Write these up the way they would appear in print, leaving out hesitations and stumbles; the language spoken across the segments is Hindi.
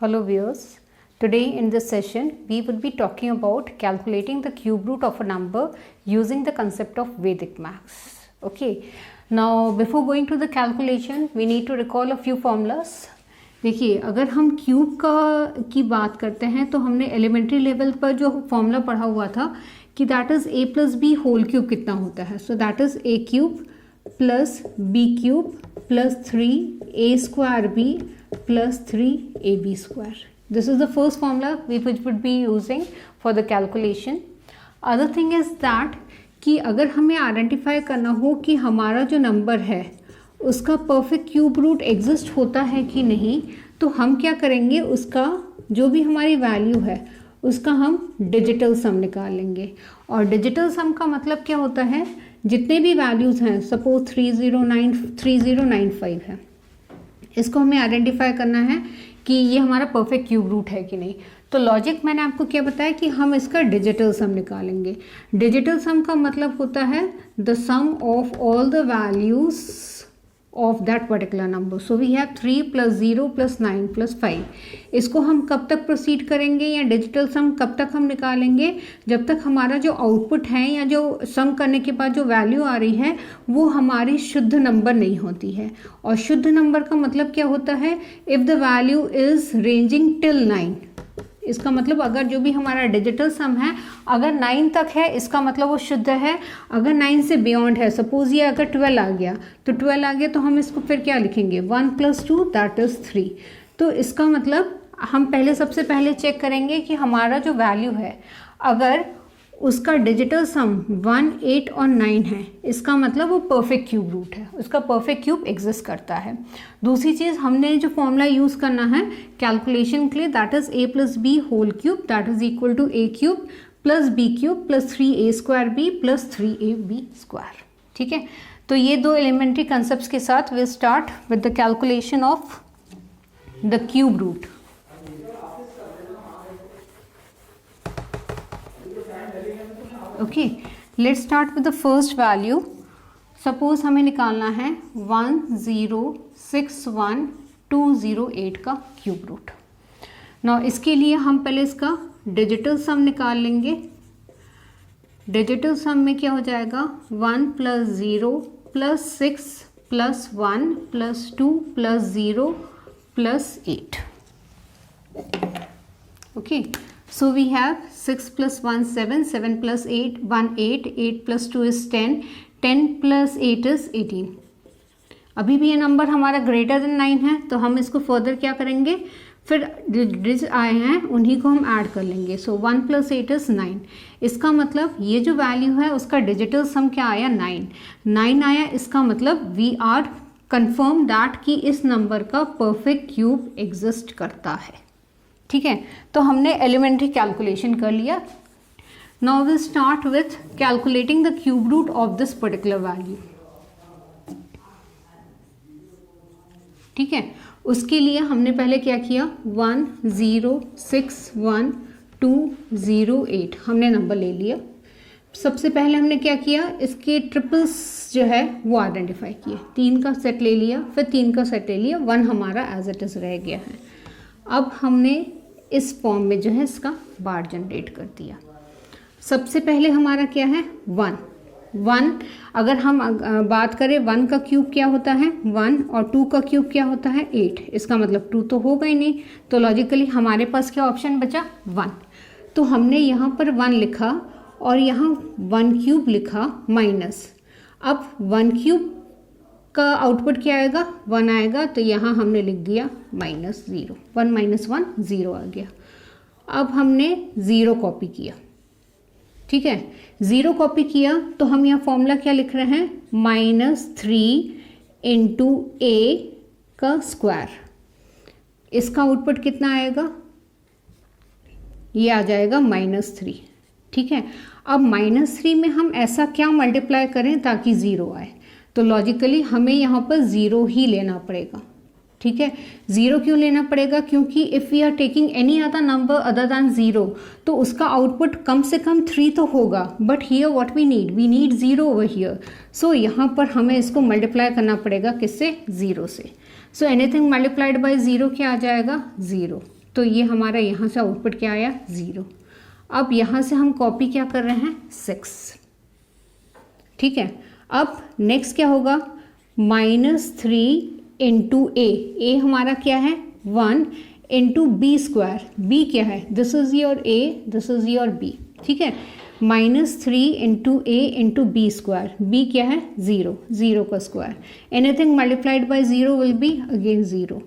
Hello viewers, today in this session we will be talking about calculating the cube root of a number using the concept of Vedic maths. Okay, now before going to the calculation we need to recall a few formulas. देखिए अगर हम क्यूब की बात करते हैं तो हमने एलिमेंट्री लेवल पर जो फॉर्मूला पढ़ा हुआ था कि that is a plus B whole cube कितना होता है. So that is a cube plus B cube plus 3a square B plus 3ab square. This is the first formula we would be using for the calculation. Other thing is that कि अगर हमें आइडेंटिफाई करना हो कि हमारा जो नंबर है उसका परफेक्ट क्यूब रूट एग्जिस्ट होता है कि नहीं, तो हम क्या करेंगे, उसका जो भी हमारी वैल्यू है उसका हम डिजिटल सम निकाल लेंगे. और डिजिटल सम का मतलब क्या होता है, जितने भी वैल्यूज़ हैं, सपोज 3095 है, इसको हमें आइडेंटिफाई करना है कि ये हमारा परफेक्ट क्यूब रूट है कि नहीं. तो लॉजिक मैंने आपको क्या बताया कि हम इसका डिजिटल सम निकालेंगे. डिजिटल सम का मतलब होता है the sum of all the values of that particular number. So we have 3 + 0 + 9 + 5. इसको हम कब तक प्रोसीड करेंगे या डिजिटल सम कब तक हम निकालेंगे, जब तक हमारा जो आउटपुट है या जो सम करने के बाद जो वैल्यू आ रही है वो हमारी शुद्ध नंबर नहीं होती है. और शुद्ध नंबर का मतलब क्या होता है, if the value is ranging till 9. इसका मतलब अगर जो भी हमारा डिजिटल सम है अगर 9 तक है इसका मतलब वो शुद्ध है. अगर 9 से बियॉन्ड है, सपोज ये अगर 12 आ गया तो 12 आ गया तो हम इसको फिर क्या लिखेंगे, 1 + 2 दैट इज़ 3. तो इसका मतलब हम सबसे पहले चेक करेंगे कि हमारा जो वैल्यू है अगर उसका डिजिटल सम 1, 8 और 9 है, इसका मतलब वो परफेक्ट क्यूब रूट है, उसका परफेक्ट क्यूब एग्जिस्ट करता है. दूसरी चीज़ हमने जो फॉर्मूला यूज़ करना है कैलकुलेशन के लिए, that is a + b whole cube that is equal to a cube plus b cube plus 3a square b plus 3ab square. ठीक है, तो ये दो एलिमेंट्री कंसेप्ट के साथ will start with the calculation of the cube root. Okay, let's start with the first value. Suppose हमें निकालना है 1061208 का क्यूब रूट. नाउ इसके लिए हम पहले इसका डिजिटल सम निकाल लेंगे. डिजिटल सम में क्या हो जाएगा, 1 + 0 + 6 + 1 + 2 + 0 + 8. Okay, so we have 6 + 1 7, 7 + 8 1 8, 8 + 2 is 10, 10 + 8 is 18. अभी भी ये नंबर हमारा ग्रेटर देन 9 है तो हम इसको फर्दर क्या करेंगे, फिर डिजिट आए हैं उन्हीं को हम ऐड कर लेंगे. सो 1 + 8 is 9. इसका मतलब ये जो वैल्यू है उसका डिजिटल सम क्या आया, 9 आया. इसका मतलब वी आर कन्फर्म दैट कि इस नंबर का परफेक्ट क्यूब एग्जिस्ट करता है. ठीक है, तो हमने एलिमेंट्री कैलकुलेशन कर लिया. Now will start with calculating the cube root of this particular value. ठीक है, उसके लिए हमने पहले क्या किया, 1061208 हमने नंबर ले लिया. सबसे पहले हमने क्या किया, इसके ट्रिपल्स जो है वो आइडेंटिफाई किए. 3 का सेट ले लिया, फिर 3 का सेट ले लिया, 1 हमारा एज इट इज़ रह गया है. अब हमने इस फॉर्म में जो है इसका बार जनरेट कर दिया. सबसे पहले हमारा क्या है, 1. अगर हम बात करें 1 का क्यूब क्या होता है 1 और 2 का क्यूब क्या होता है 8. इसका मतलब 2 तो होगा ही नहीं, तो लॉजिकली हमारे पास क्या ऑप्शन बचा, 1. तो हमने यहाँ पर 1 लिखा और यहाँ 1 क्यूब लिखा माइनस. अब 1 क्यूब का आउटपुट क्या आएगा, 1 आएगा, तो यहाँ हमने लिख दिया -0. 1 - 1 0 आ गया. अब हमने 0 कॉपी किया. ठीक है, 0 कॉपी किया तो हम यहाँ फॉर्मूला क्या लिख रहे हैं, -3 × a का स्क्वायर. इसका आउटपुट कितना आएगा, ये आ जाएगा -3. ठीक है, अब -3 में हम ऐसा क्या मल्टीप्लाई करें ताकि 0 आए, तो लॉजिकली हमें यहाँ पर 0 ही लेना पड़ेगा. ठीक है, 0 क्यों लेना पड़ेगा, क्योंकि if we are taking any other number other than 0 तो उसका आउटपुट कम से कम 3 तो होगा. But here what we need 0 over here. So यहाँ पर हमें इसको मल्टीप्लाई करना पड़ेगा किससे, 0 से. सो एनीथिंग मल्टीप्लाइड बाय 0 क्या आ जाएगा, 0. तो ये हमारा यहाँ से आउटपुट क्या आया 0। अब यहाँ से हम कॉपी क्या कर रहे हैं 6, ठीक है। अब नेक्स्ट क्या होगा -3 इंटू ए हमारा क्या है 1 इंटू बी स्क्वायर, बी क्या है this is your A, this is your B, ठीक है। -3 into A into B square, B क्या है 0, 0 का square, anything multiplied by 0 will be again 0।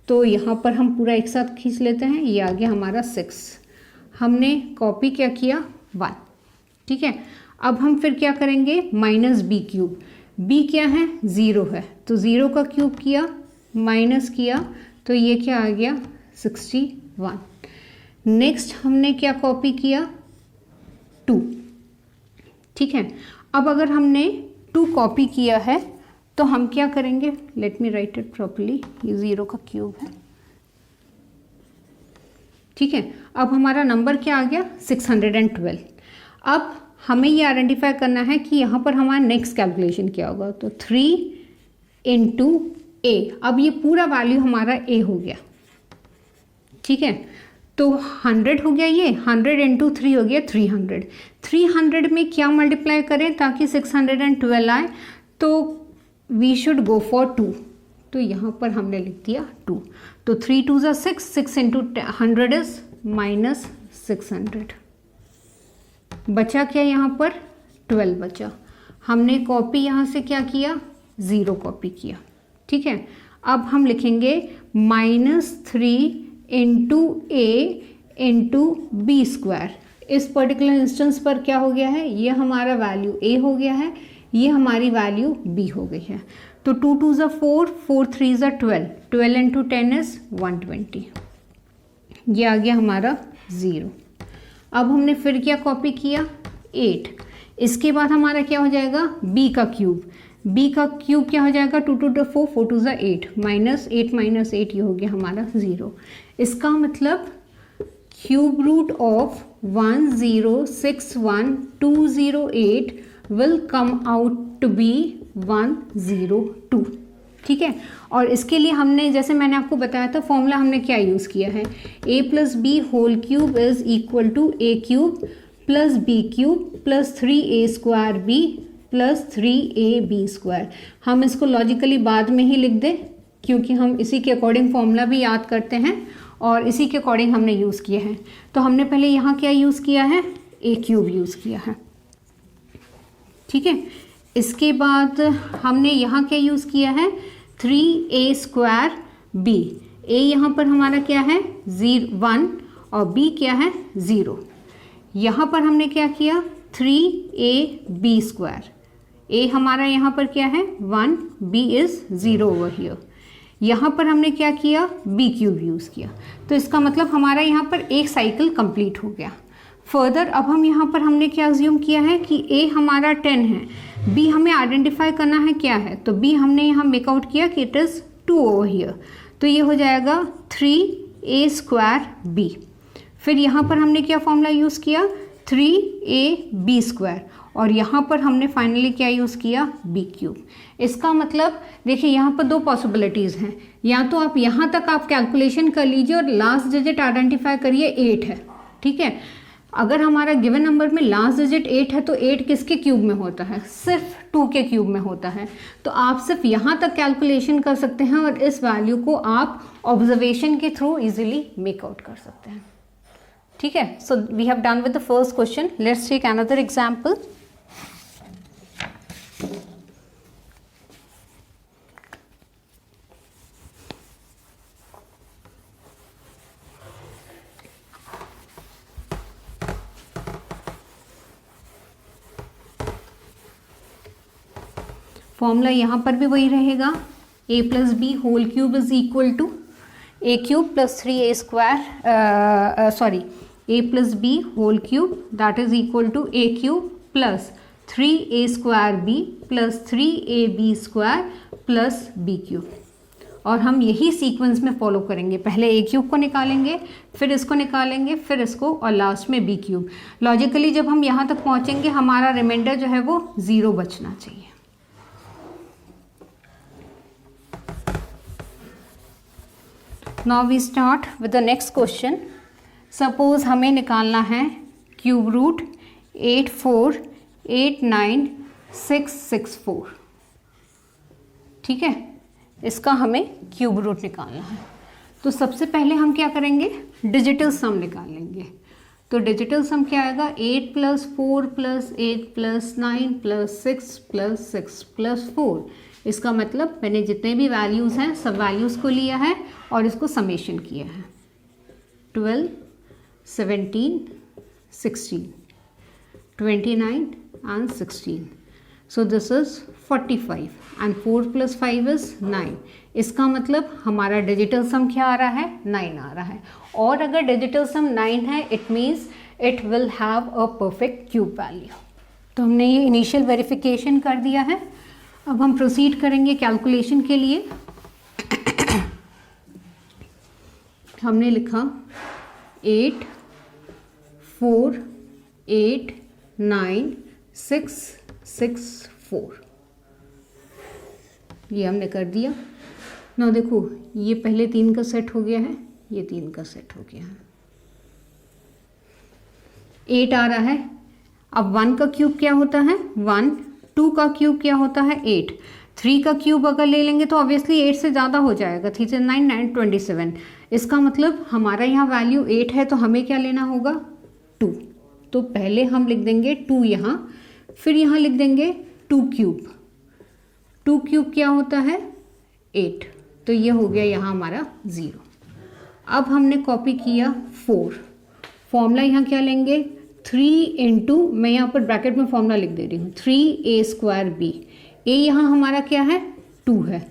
तो यहाँ पर हम पूरा एक साथ खींच लेते हैं, ये आ गया हमारा 6, हमने कॉपी क्या किया 1, ठीक है। अब हम फिर क्या करेंगे -b³, b क्या है 0 है, तो 0 का क्यूब किया माइनस किया तो ये क्या आ गया 61। नेक्स्ट हमने क्या कॉपी किया 2, ठीक है। अब अगर हमने 2 कॉपी किया है तो हम क्या करेंगे, let me right it properly, ये 0 का क्यूब है, ठीक है। अब हमारा नंबर क्या आ गया 612। अब हमें ये आइडेंटिफाई करना है कि यहाँ पर हमारा नेक्स्ट कैलकुलेशन क्या होगा, तो 3 इंटू ए, अब ये पूरा वैल्यू हमारा ए हो गया, ठीक है। तो 100 हो गया, ये 100 इंटू 3 हो गया 300। 300 में क्या मल्टीप्लाई करें ताकि 612 आए, तो वी शुड गो फॉर 2, तो यहाँ पर हमने लिख दिया 2। तो 3 2 ज़ा 6, 6 इंटू 100 इज -600। बचा क्या यहाँ पर 12 बचा, हमने कॉपी यहाँ से क्या किया 0 कॉपी किया, ठीक है। अब हम लिखेंगे -3 into A into B square, इस पर्टिकुलर इंस्टेंस पर क्या हो गया है, ये हमारा वैल्यू ए हो गया है, ये हमारी वैल्यू बी हो गई है। तो 2 2 ज़ा 4, 4 3 ज़ा 12, 12 इंटू 10 इज 120, ये आ गया हमारा 0। अब हमने फिर क्या कॉपी किया 8, इसके बाद हमारा क्या हो जाएगा b का क्यूब, b का क्यूब क्या हो जाएगा 2 2 4, 4 2 ज़ा 8, -8 ये हो गया हमारा 0। इसका मतलब cube root of 1061208 will come out to be 102, ठीक है। और इसके लिए हमने, जैसे मैंने आपको बताया था, फॉर्मूला हमने क्या यूज़ किया है, a plus B whole cube is equal to A cube plus B cube plus 3a square B plus 3ab square. हम इसको लॉजिकली बाद में ही लिख दें क्योंकि हम इसी के अकॉर्डिंग फॉर्मूला भी याद करते हैं और इसी के अकॉर्डिंग हमने यूज़ किए हैं। तो हमने पहले यहाँ क्या यूज़ किया है a क्यूब यूज़ किया है, ठीक है। इसके बाद हमने यहाँ क्या यूज़ किया है 3a स्क्वायर बी, a यहाँ पर हमारा क्या है 1 और b क्या है 0। यहाँ पर हमने क्या किया 3ab स्क्वायर, a हमारा यहाँ पर क्या है 1, b इज़ 0 ओवर हियर। यहाँ पर हमने क्या किया b क्यूब यूज़ किया, तो इसका मतलब हमारा यहाँ पर एक साइकिल कंप्लीट हो गया। फर्दर अब हम यहाँ पर हमने क्या अज्यूम किया है कि a हमारा 10 है, b हमें आइडेंटिफाई करना है क्या है, तो b हमने यहाँ मेकआउट किया कि इट इज़ 2 ओवर हियर, तो ये हो जाएगा 3a स्क्वायर b। फिर यहाँ पर हमने क्या फॉर्मूला यूज़ किया 3ab स्क्वायर, और यहाँ पर हमने फाइनली क्या यूज़ किया b क्यूब। इसका मतलब देखिए यहाँ पर 2 पॉसिबिलिटीज़ हैं, या तो आप यहाँ तक आप कैलकुलेशन कर लीजिए और लास्ट डिजिट आइडेंटिफाई करिए 8 है, ठीक है। अगर हमारा गिवन नंबर में लास्ट डिजिट 8 है तो 8 किसके क्यूब में होता है, सिर्फ 2 के क्यूब में होता है। तो आप सिर्फ यहाँ तक कैलकुलेशन कर सकते हैं और इस वैल्यू को आप ऑब्जर्वेशन के थ्रू इजीली मेक आउट कर सकते हैं, ठीक है। So we have done with the first question, let's take another example. Formula यहाँ पर भी वही रहेगा, a plus B whole cube is equal to A cube plus 3a square, sorry a plus B whole cube that is equal to A cube plus 3a square b plus 3ab square plus b cube. और हम यही सीक्वेंस में फॉलो करेंगे, पहले a क्यूब को निकालेंगे, फिर इसको निकालेंगे, फिर इसको, और लास्ट में b क्यूब। लॉजिकली जब हम यहाँ तक पहुँचेंगे हमारा रिमाइंडर जो है वो 0 बचना चाहिए। Now we start with the next question. Suppose हमें निकालना है क्यूब रूट 8489,664। ठीक है, इसका हमें क्यूब रूट निकालना है। तो सबसे पहले हम क्या करेंगे, डिजिटल सम निकाल लेंगे। तो डिजिटल सम क्या आएगा, 8 + 4 + 8 + 9 + 6 + 6 + 4। इसका मतलब मैंने जितने भी वैल्यूज़ हैं सब वैल्यूज़ को लिया है और इसको समेशन किया है। 12, 17, 16, 29 and 16. So this is 45 and 4 + 5 is 9. इसका मतलब हमारा डिजिटल सम क्या आ रहा है, 9 आ रहा है। और अगर डिजिटल सम 9 है it means it will have a perfect cube value. तो हमने ये इनिशियल वेरिफिकेशन कर दिया है। अब हम प्रोसीड करेंगे कैलकुलेशन के लिए। हमने लिखा 8 4 8 9 6 6 4, ये हमने कर दिया ना। देखो ये पहले 3 का सेट हो गया है, ये 3 का सेट हो गया है। 8 आ रहा है। अब 1 का क्यूब क्या होता है 1, 2 का क्यूब क्या होता है 8, 3 का क्यूब अगर ले लेंगे तो ऑब्वियसली 8 से ज़्यादा हो जाएगा। 3 से 9 9 27। इसका मतलब हमारा यहाँ वैल्यू 8 है तो हमें क्या लेना होगा 2। तो पहले हम लिख देंगे 2 यहाँ, फिर यहाँ लिख देंगे 2 क्यूब। 2 क्यूब क्या होता है 8, तो ये हो गया यहाँ हमारा 0। अब हमने कॉपी किया 4। फॉर्मूला यहाँ क्या लेंगे 3 इंटू, मैं यहाँ पर ब्रैकेट में फॉर्मूला लिख दे रही हूँ 3a²b। a यहाँ हमारा क्या है 2 है।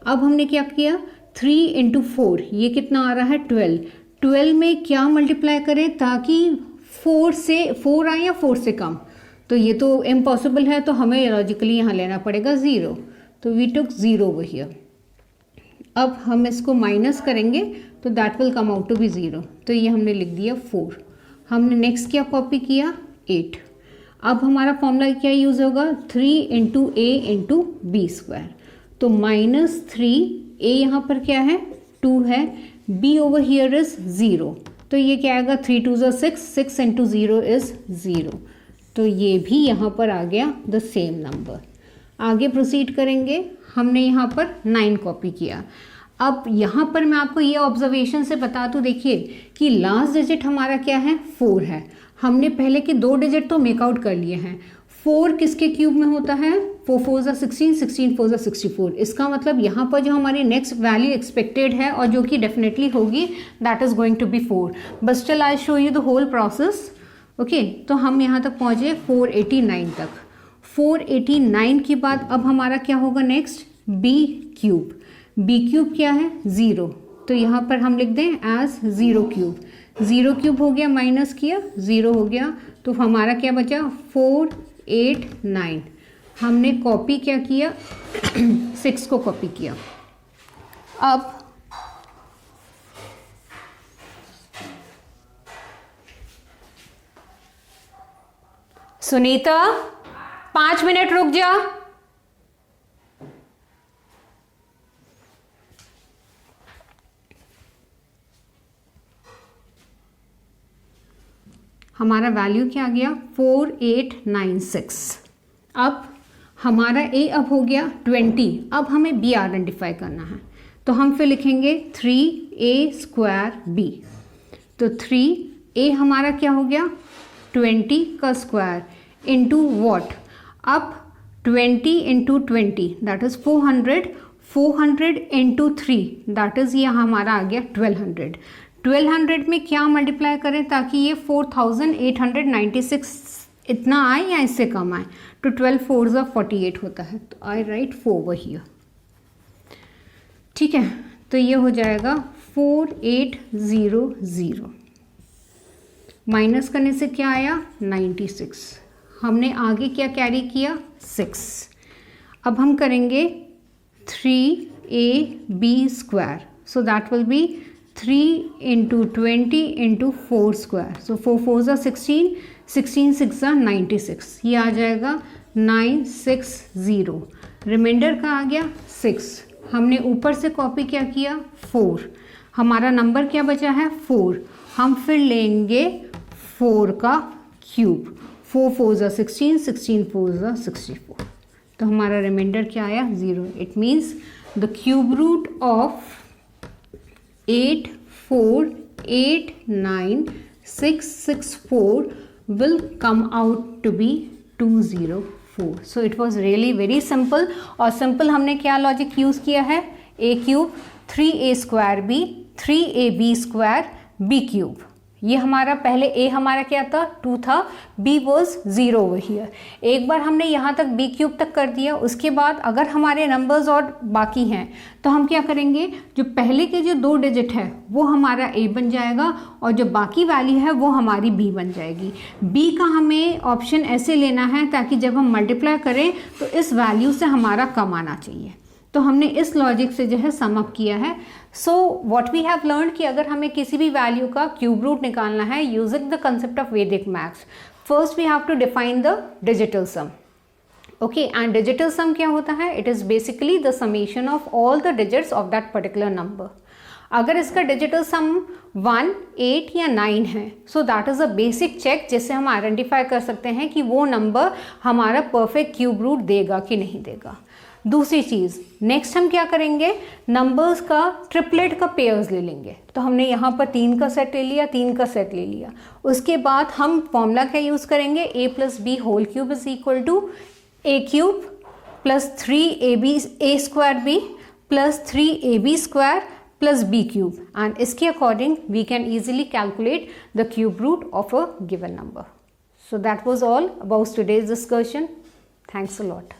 अब हमने क्या किया 3 इंटू 4, ये कितना आ रहा है 12। 12 में क्या मल्टीप्लाई करें ताकि 4 से 4 आए या 4 से कम, तो ये तो इम्पॉसिबल है, तो हमें लॉजिकली यहाँ लेना पड़ेगा 0। तो वी टुक 0 ओवर हियर। अब हम इसको माइनस करेंगे तो that will come out to be 0। तो ये हमने लिख दिया 4। हमने नेक्स्ट क्या कॉपी किया 8। अब हमारा फॉर्मूला क्या यूज़ होगा 3 इंटू a इंटू b²। तो -3, a यहाँ पर क्या है 2 है, b ओवर हियर इज 0। तो ये क्या आएगा 3 2 6, 6 इंटू 0 इज़ 0। तो ये भी यहाँ पर आ गया द सेम नंबर। आगे प्रोसीड करेंगे। हमने यहाँ पर 9 कॉपी किया। अब यहाँ पर मैं आपको ये ऑब्जर्वेशन से बता दूँ, देखिए कि लास्ट डिजिट हमारा क्या है 4 है। हमने पहले के 2 डिजिट तो मेकआउट कर लिए हैं। 4 किसके क्यूब में होता है 4 4 16, 16 4 64। इसका मतलब यहाँ पर जो हमारी नेक्स्ट वैल्यू एक्सपेक्टेड है और जो कि डेफिनेटली होगी that is going to be 4। But still I show you the whole process. Okay, तो हम यहाँ तक पहुँचे 489 तक। 489 के बाद अब हमारा क्या होगा next b cube. b cube क्या है 0, तो यहाँ पर हम लिख दें एज 0 क्यूब। 0 क्यूब हो गया, माइनस किया 0 हो गया, तो हमारा क्या बचा 489। हमने कॉपी क्या किया 6 को कॉपी किया। अब सुनीता 5 मिनट रुक जा। हमारा वैल्यू क्या आ गया 4896। अब हमारा a अब हो गया 20। अब हमें b आइडेंटिफाई करना है, तो हम फिर लिखेंगे 3a²b। तो 3a हमारा क्या हो गया 20 का स्क्वायर इंटू वॉट। अब 20 into 20 that is 400। 400 into 3 that is ये हमारा आ गया 1200। 1200 में क्या मल्टीप्लाई करें ताकि ये 4896 इतना आए या इससे कम आए। तो 12 4 ज़ा 48 होता है, तो आई राइट 4 ओवर हियर। ठीक है, तो ये हो जाएगा 4800। माइनस करने से क्या आया 96। हमने आगे क्या कैरी किया 6। अब हम करेंगे 3ab², so that will be 3 into 20 into 4²। सो 4 4 ज़ा 16, 16 6 ज़ा 96, ये आ जाएगा 960। रिमाइंडर का आ गया 6। हमने ऊपर से कॉपी क्या किया 4। हमारा नंबर क्या बचा है 4, हम फिर लेंगे 4 का क्यूब, 4 4 16, 16 4 64, तो हमारा रिमाइंडर क्या आया 0। It means the cube root of 8 4 8 9 6 6 4 will come out to be 204. So it was really very simple, और सिंपल हमने क्या लॉजिक यूज़ किया है, a cube 3a square b 3ab square b cube. ये हमारा पहले a हमारा क्या था 2 था, b वॉज 0 ओवर हियर। एक बार हमने यहाँ तक b क्यूब तक कर दिया, उसके बाद अगर हमारे नंबर्स और बाकी हैं तो हम क्या करेंगे, जो पहले के जो 2 डिजिट है वो हमारा a बन जाएगा और जो बाकी वैल्यू है वो हमारी b बन जाएगी। b का हमें ऑप्शन ऐसे लेना है ताकि जब हम मल्टीप्लाई करें तो इस वैल्यू से हमारा कम आना चाहिए। तो हमने इस लॉजिक से जो है सम अप किया है। So what we have learn कि अगर हमें किसी भी वैल्यू का क्यूब रूट निकालना है using the concept of Vedic maths, first we have to define the digital sum. Okay, and digital sum क्या होता है, it is basically the summation of all the digits of that particular number. अगर इसका डिजिटल सम 1 8 या 9 है, so that is a basic check जिससे हम आइडेंटिफाई कर सकते हैं कि वो नंबर हमारा परफेक्ट क्यूब रूट देगा कि नहीं देगा। दूसरी चीज़, नेक्स्ट हम क्या करेंगे, नंबर्स का ट्रिपलेट का पेयर्स ले लेंगे। तो हमने यहाँ पर 3 का सेट ले लिया, 3 का सेट ले लिया। उसके बाद हम फॉर्मूला क्या यूज़ करेंगे, a plus B whole cube is equal to a cube plus 3ab a square b plus 3ab square plus b cube, and इसके according we can easily calculate the cube root of a given number. So that was all about today's discussion. Thanks a lot.